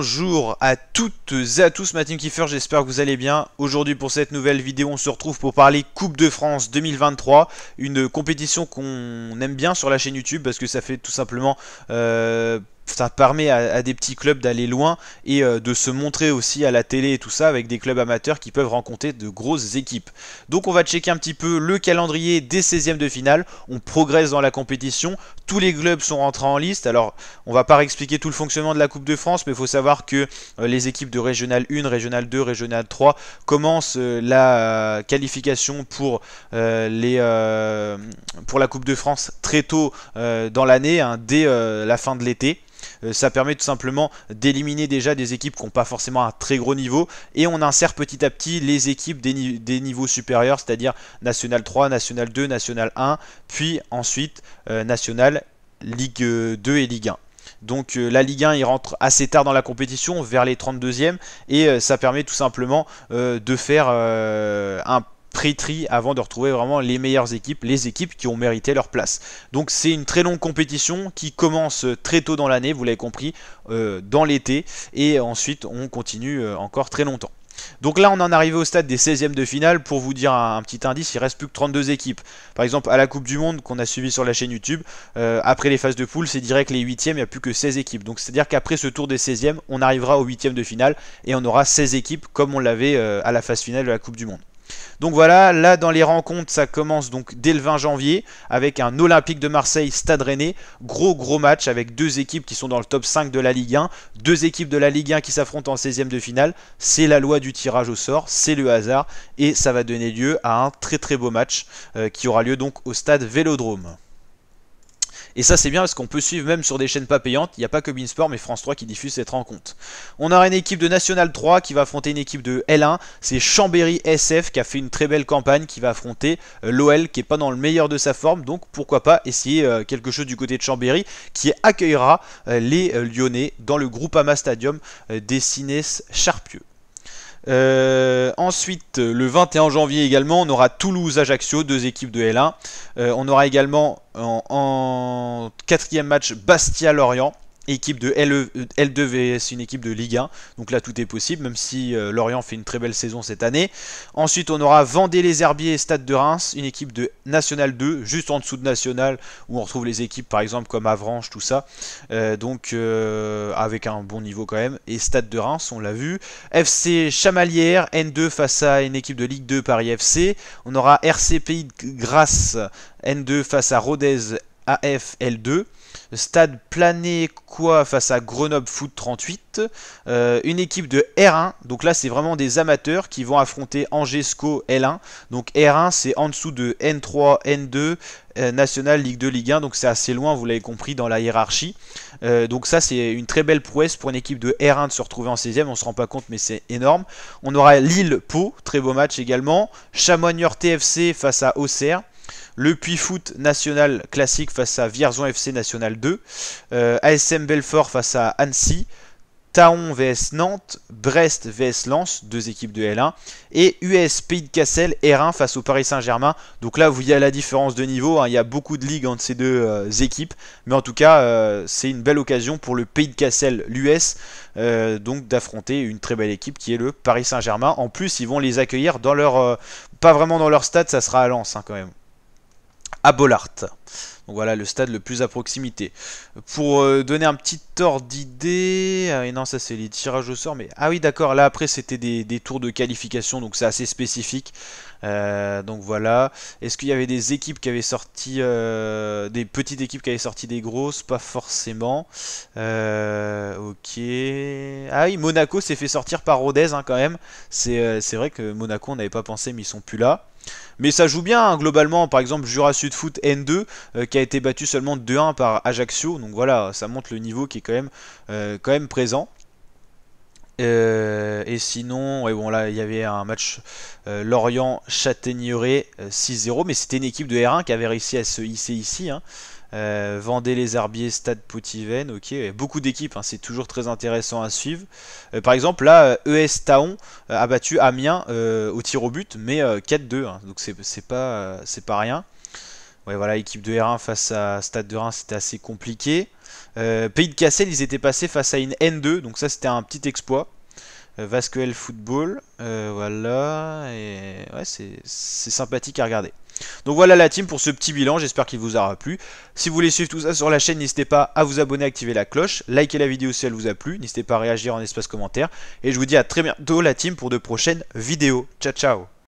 Bonjour à toutes et à tous, ma team Kiffer, j'espère que vous allez bien. Aujourd'hui pour cette nouvelle vidéo, on se retrouve pour parler Coupe de France 2023, une compétition qu'on aime bien sur la chaîne YouTube parce que ça fait tout simplement... ça permet à des petits clubs d'aller loin et de se montrer aussi à la télé et tout ça avec des clubs amateurs qui peuvent rencontrer de grosses équipes. Donc on va checker un petit peu le calendrier des 16e de finale. On progresse dans la compétition. Tous les clubs sont rentrés en liste. Alors on va pas réexpliquer tout le fonctionnement de la Coupe de France, mais il faut savoir que les équipes de Régional 1, Régional 2, Régional 3 commencent la qualification pour la Coupe de France très tôt dans l'année, hein, dès la fin de l'été. Ça permet tout simplement d'éliminer déjà des équipes qui n'ont pas forcément un très gros niveau et on insère petit à petit les équipes des niveaux supérieurs, c'est-à-dire National 3, National 2, National 1, puis ensuite National, Ligue 2 et Ligue 1. Donc la Ligue 1 il rentre assez tard dans la compétition, vers les 32e, et ça permet tout simplement de faire un pré-tri avant de retrouver vraiment les meilleures équipes, les équipes qui ont mérité leur place. Donc c'est une très longue compétition qui commence très tôt dans l'année, vous l'avez compris, dans l'été, et ensuite on continue encore très longtemps. Donc là on en est arrivé au stade des 16e de finale. Pour vous dire un petit indice, il reste plus que 32 équipes. Par exemple à la Coupe du Monde qu'on a suivi sur la chaîne YouTube, après les phases de poule, c'est direct les 8e, il n'y a plus que 16 équipes. Donc c'est à dire qu'après ce tour des 16e, on arrivera aux 8e de finale et on aura 16 équipes comme on l'avait à la phase finale de la Coupe du Monde. Donc voilà, là dans les rencontres, ça commence donc dès le 20 janvier avec un Olympique de Marseille Stade Rennais. Gros match avec deux équipes qui sont dans le top 5 de la Ligue 1. Deux équipes de la Ligue 1 qui s'affrontent en 16e de finale. C'est la loi du tirage au sort, c'est le hasard. Et ça va donner lieu à un très beau match qui aura lieu donc au stade Vélodrome. Et ça c'est bien parce qu'on peut suivre même sur des chaînes pas payantes. Il n'y a pas que Beansport mais France 3 qui diffuse cette rencontre. On aura une équipe de National 3 qui va affronter une équipe de L1. C'est Chambéry SF qui a fait une très belle campagne, qui va affronter l'OL qui n'est pas dans le meilleur de sa forme. Donc pourquoi pas essayer quelque chose du côté de Chambéry qui accueillera les Lyonnais dans le Groupama Stadium des Cynès Charpieu. Ensuite, le 21 janvier également, on aura Toulouse-Ajaccio, deux équipes de L1. On aura également en quatrième match Bastia-Lorient, équipe de L2 vs une équipe de Ligue 1. Donc là tout est possible, même si Lorient fait une très belle saison cette année. Ensuite on aura Vendée-les-Herbiers, Stade de Reims, une équipe de National 2, juste en dessous de National, où on retrouve les équipes par exemple comme Avranches, tout ça. Avec un bon niveau quand même. Et Stade de Reims, on l'a vu. FC Chamalières, N2 face à une équipe de Ligue 2 Paris FC. On aura RC Pays de Grasse, N2 face à Rodez AF L2. Stade Planécois face à Grenoble Foot 38. Une équipe de R1. Donc là c'est vraiment des amateurs qui vont affronter Angesco L1. Donc R1 c'est en dessous de N3, N2, National, Ligue 2, Ligue 1. Donc c'est assez loin, vous l'avez compris, dans la hiérarchie. Donc ça c'est une très belle prouesse pour une équipe de R1 de se retrouver en 16e. On se rend pas compte mais c'est énorme. On aura Lille-Pau, très beau match également. Chamoigneur TFC face à Auxerre. Le Puy Foot National classique face à Vierzon FC National 2. ASM Belfort face à Annecy. Taon vs Nantes. Brest vs Lens, deux équipes de L1. Et US Pays de Cassel R1 face au Paris Saint-Germain. Donc là vous voyez la différence de niveau, hein. Il y a beaucoup de ligues entre ces deux équipes. Mais en tout cas c'est une belle occasion pour le Pays de Cassel, l'US, donc d'affronter une très belle équipe qui est le Paris Saint-Germain. En plus ils vont les accueillir dans leur... pas vraiment dans leur stade, ça sera à Lens, hein, quand même. À Bollard. Donc voilà le stade le plus à proximité. Pour donner un petit ordre d'idée, et non ça c'est les tirages au sort, mais ah oui d'accord, là après c'était des tours de qualification, donc c'est assez spécifique. Donc voilà. Est-ce qu'il y avait des équipes qui avaient sorti, des petites équipes qui avaient sorti des grosses? Pas forcément. Ok. Ah oui, Monaco s'est fait sortir par Rodez, hein, quand même. C'est vrai que Monaco on n'avait pas pensé, mais ils sont plus là. Mais ça joue bien, hein, globalement. Par exemple Jura Sud Foot N2 qui a été battu seulement 2-1 par Ajaccio. Donc voilà, ça montre le niveau qui est quand même présent. Et sinon, ouais, bon là il y avait un match Lorient-Châtaigneraie 6-0, mais c'était une équipe de R1 qui avait réussi à se hisser ici, hein. Vendée-les-Herbiers, Stade Poutivène, ok, beaucoup d'équipes, hein, c'est toujours très intéressant à suivre. Par exemple là, ES Taon a battu Amiens au tir au but, mais 4-2, hein, donc c'est pas rien. Ouais, voilà, équipe de R1 face à Stade de Reims, c'était assez compliqué. Pays de Cassel, ils étaient passés face à une N2, donc ça c'était un petit exploit. Vasquel Football, voilà, et ouais, c'est sympathique à regarder. Donc voilà la team pour ce petit bilan, j'espère qu'il vous aura plu. Si vous voulez suivre tout ça sur la chaîne, n'hésitez pas à vous abonner, activer la cloche, likez la vidéo si elle vous a plu, n'hésitez pas à réagir en espace commentaire. Et je vous dis à très bientôt la team pour de prochaines vidéos. Ciao ciao.